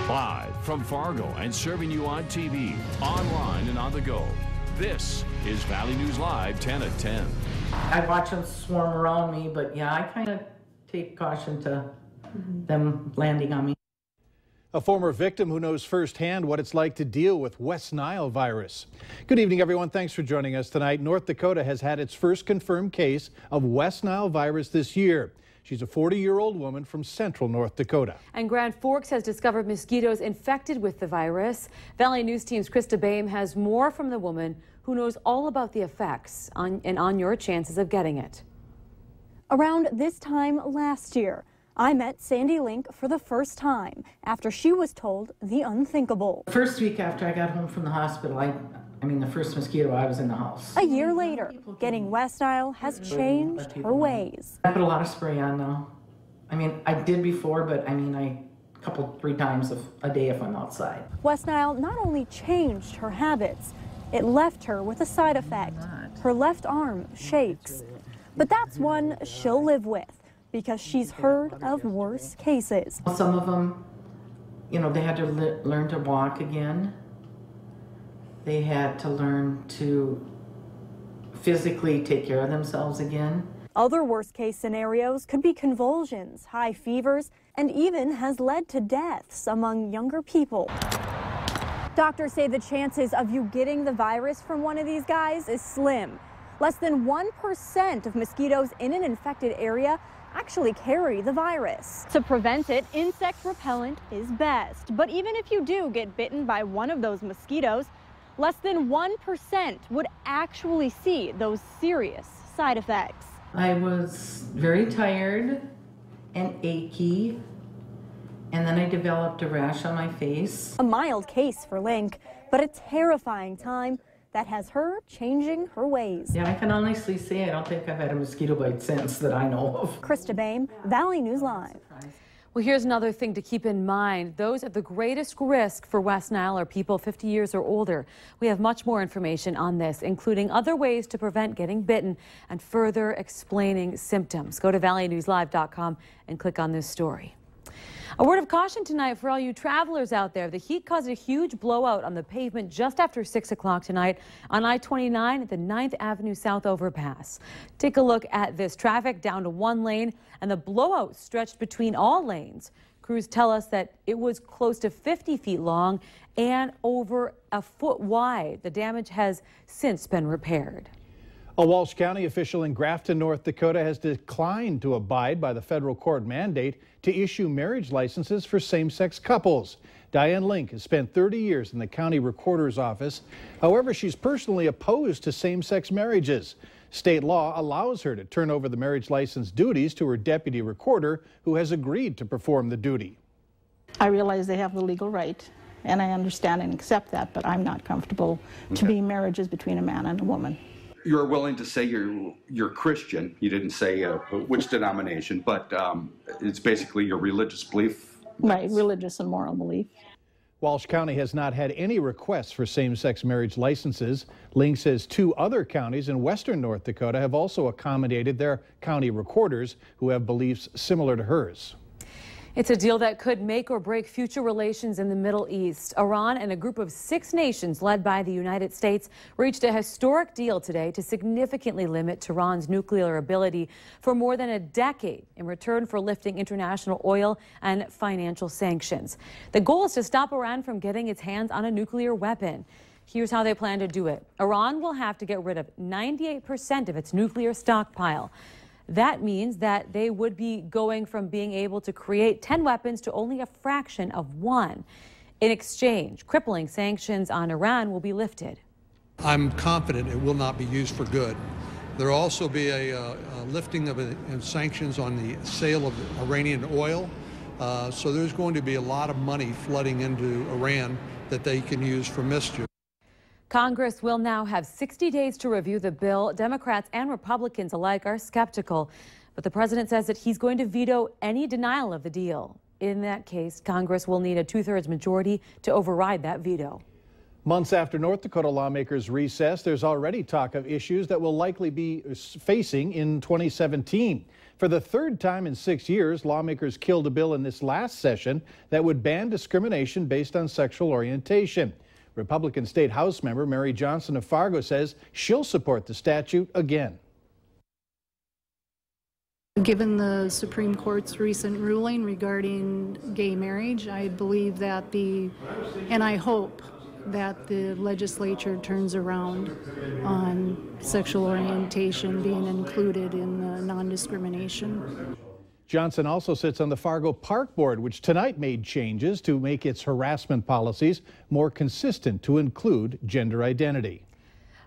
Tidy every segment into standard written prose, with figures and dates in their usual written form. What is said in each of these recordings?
Live from Fargo and serving you on TV, online and on the go. This is Valley News Live 10 at 10. I watch them swarm around me, but yeah, I kind of take caution to them landing on me. A former victim who knows firsthand what it's like to deal with West Nile virus. Good evening, everyone. Thanks for joining us tonight. North Dakota has had its first confirmed case of West Nile virus this year. She's a 40-year-old woman from central North Dakota. And Grand Forks has discovered mosquitoes infected with the virus. Valley News Team's Krista Boehm has more from the woman who knows all about the effects on your chances of getting it. Around this time last year, I met Sandy Link for the first time after she was told the unthinkable. The first week after I got home from the hospital, I mean, the first mosquito, I was in the house. A year later, getting West Nile has changed her ways. I put a lot of spray on now. I mean, I did before, but I mean, three times a day if I'm outside. West Nile not only changed her habits, it left her with a side effect. Her left arm shakes. But that's one she'll live with because she's heard of worse cases. Some of them, you know, they had to learn to walk again. They had to learn to physically take care of themselves again. Other worst-case scenarios could be convulsions, high fevers, and even has led to deaths among younger people. Doctors say the chances of you getting the virus from one of these guys is slim. Less than 1% of mosquitoes in an infected area actually carry the virus. To prevent it, insect repellent is best. But even if you do get bitten by one of those mosquitoes, less than 1% would actually see those serious side effects. I was very tired and achy, and then I developed a rash on my face. A mild case for Link, but a terrifying time that has her changing her ways. Yeah, I can honestly say I don't think I've had a mosquito bite since that I know of. Krista Boehm, Valley News Live. Well, here's another thing to keep in mind. Those at the greatest risk for West Nile are people 50 years or older. We have much more information on this, including other ways to prevent getting bitten and further explaining symptoms. Go to valleynewslive.com and click on this story. A word of caution tonight for all you travelers out there. The heat caused a huge blowout on the pavement just after 6 o'clock tonight on I-29 at the 9th Avenue South overpass. Take a look at this. Traffic down to one lane and the blowout stretched between all lanes. Crews tell us that it was close to 50 feet long and over a foot wide. The damage has since been repaired. A Walsh County official in Grafton, North Dakota has declined to abide by the federal court mandate to issue marriage licenses for same-sex couples. Diane Link has spent 30 years in the county recorder's office. However, she's personally opposed to same-sex marriages. State law allows her to turn over the marriage license duties to her deputy recorder, who has agreed to perform the duty. I realize they have the legal right, and I understand and accept that, but I'm not comfortable to be marriages between a man and a woman. You're willing to say you're Christian. You didn't say which denomination, but it's basically your religious belief. Right, religious and moral belief. Walsh County has not had any requests for same-sex marriage licenses. Link says 2 other counties in western North Dakota have also accommodated their county recorders who have beliefs similar to hers. It's a deal that could make or break future relations in the Middle East. Iran and a group of 6 nations led by the United States reached a historic deal today to significantly limit Tehran's nuclear ability for more than a decade in return for lifting international oil and financial sanctions. The goal is to stop Iran from getting its hands on a nuclear weapon. Here's how they plan to do it. Iran will have to get rid of 98% of its nuclear stockpile. That means that they would be going from being able to create 10 weapons to only a fraction of 1. In exchange, crippling sanctions on Iran will be lifted. I'm confident it will not be used for good. There will also be a lifting of sanctions on the sale of Iranian oil. So there's going to be a lot of money flooding into Iran that they can use for mischief. Congress will now have 60 days to review the bill. Democrats and Republicans alike are skeptical, but the president says that he's going to veto any denial of the deal. In that case, Congress will need a 2/3 majority to override that veto. Months after North Dakota lawmakers recess, there's already talk of issues that will likely be facing in 2017. For the third time in 6 years, lawmakers killed a bill in this last session that would ban discrimination based on sexual orientation. Republican State House member Mary Johnson of Fargo says she'll support the statute again. Given the Supreme Court's recent ruling regarding gay marriage, I believe that and I hope that the legislature turns around on sexual orientation being included in the non-discrimination. Johnson also sits on the Fargo Park Board, which tonight made changes to make its harassment policies more consistent to include gender identity.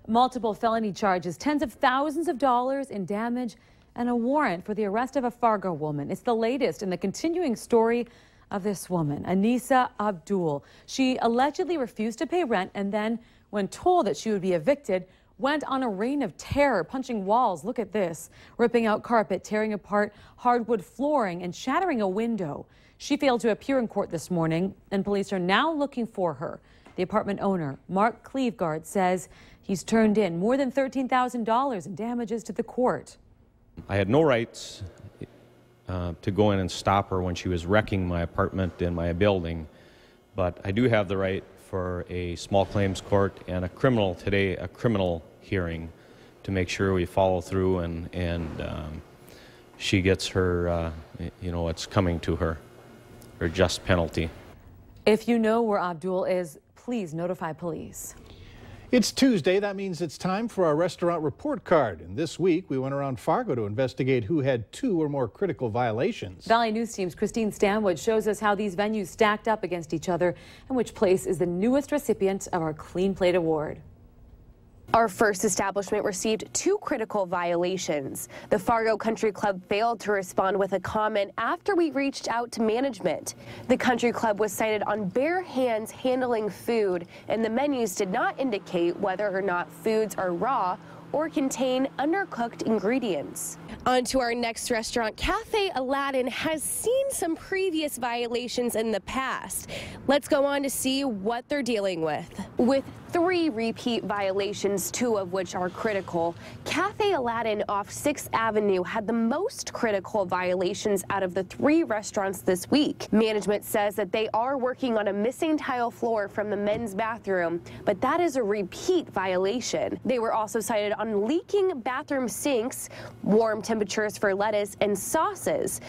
Multiple felony charges, tens of thousands of dollars in damage, and a warrant for the arrest of a Fargo woman. It's the latest in the continuing story of this woman, Anissa Abdul. She allegedly refused to pay rent and then, when told that she would be evicted, went on a reign of terror, punching walls. Look at this, ripping out carpet, tearing apart hardwood flooring, and shattering a window. She failed to appear in court this morning, and police are now looking for her. The apartment owner, Mark Cleveguard, says he's turned in more than $13,000 in damages to the court. I had no rights to go in and stop her when she was wrecking my apartment and my building, but I do have the right for a small claims court and a criminal hearing to make sure we follow through and she gets her, what's coming to her just penalty. If you know where Abdul is, please notify police. It's Tuesday. That means it's time for our restaurant report card. And this week, we went around Fargo to investigate who had 2 or more critical violations. Valley News Team's Christine Stanwood shows us how these venues stacked up against each other and which place is the newest recipient of our Clean Plate Award. Our first establishment received 2 critical violations. The Fargo Country Club failed to respond with a comment after we reached out to management. The country club was cited on bare hands handling food, and the menus did not indicate whether or not foods are raw or contain undercooked ingredients. On to our next restaurant. Cafe Aladdin has seen some previous violations in the past. Let's go on to see what they're dealing with. With 3 repeat violations, 2 of which are critical, Cafe Aladdin off 6th Avenue had the most critical violations out of the 3 restaurants this week. Management says that they are working on a missing tile floor from the men's bathroom, but that is a repeat violation. They were also cited on leaking bathroom sinks, warm temperatures for lettuce and sauces.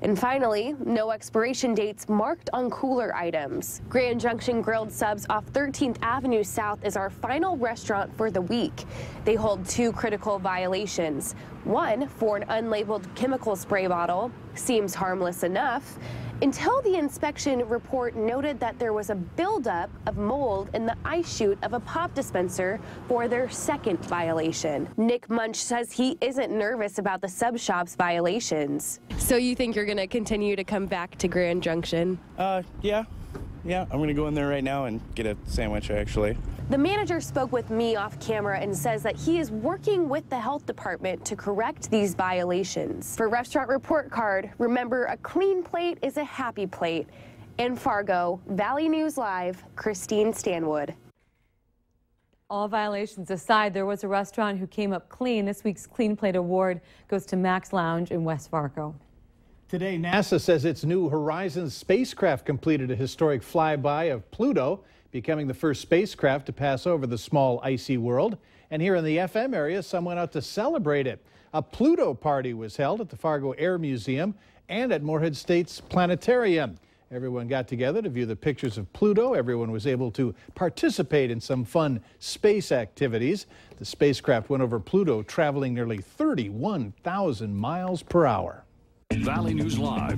And finally, no expiration dates marked on cooler items. Grand Junction Grilled Subs off 13th Avenue South is our final restaurant for the week. They hold 2 critical violations. One for an unlabeled chemical spray bottle, seems harmless enough, until the inspection report noted that there was a buildup of mold in the ice chute of a pop dispenser for their 2nd violation. Nick Munch says he isn't nervous about the sub shop's violations. So you think you're going to continue to come back to Grand Junction? Yeah, I'm going to go in there right now and get a sandwich, actually. The manager spoke with me off camera and says that he is working with the health department to correct these violations. For Restaurant Report Card, remember, a clean plate is a happy plate. In Fargo, Valley News Live, Christine Stanwood. All violations aside, there was a restaurant who came up clean. This week's Clean Plate Award goes to Max Lounge in West Fargo. Today, NASA says its New Horizons spacecraft completed a historic flyby of Pluto, becoming the first spacecraft to pass over the small icy world. And here in the FM area, some went out to celebrate it. A Pluto party was held at the Fargo Air Museum and at Moorhead State's Planetarium. Everyone got together to view the pictures of Pluto. Everyone was able to participate in some fun space activities. The spacecraft went over Pluto, traveling nearly 31,000 miles per hour. Valley News Live.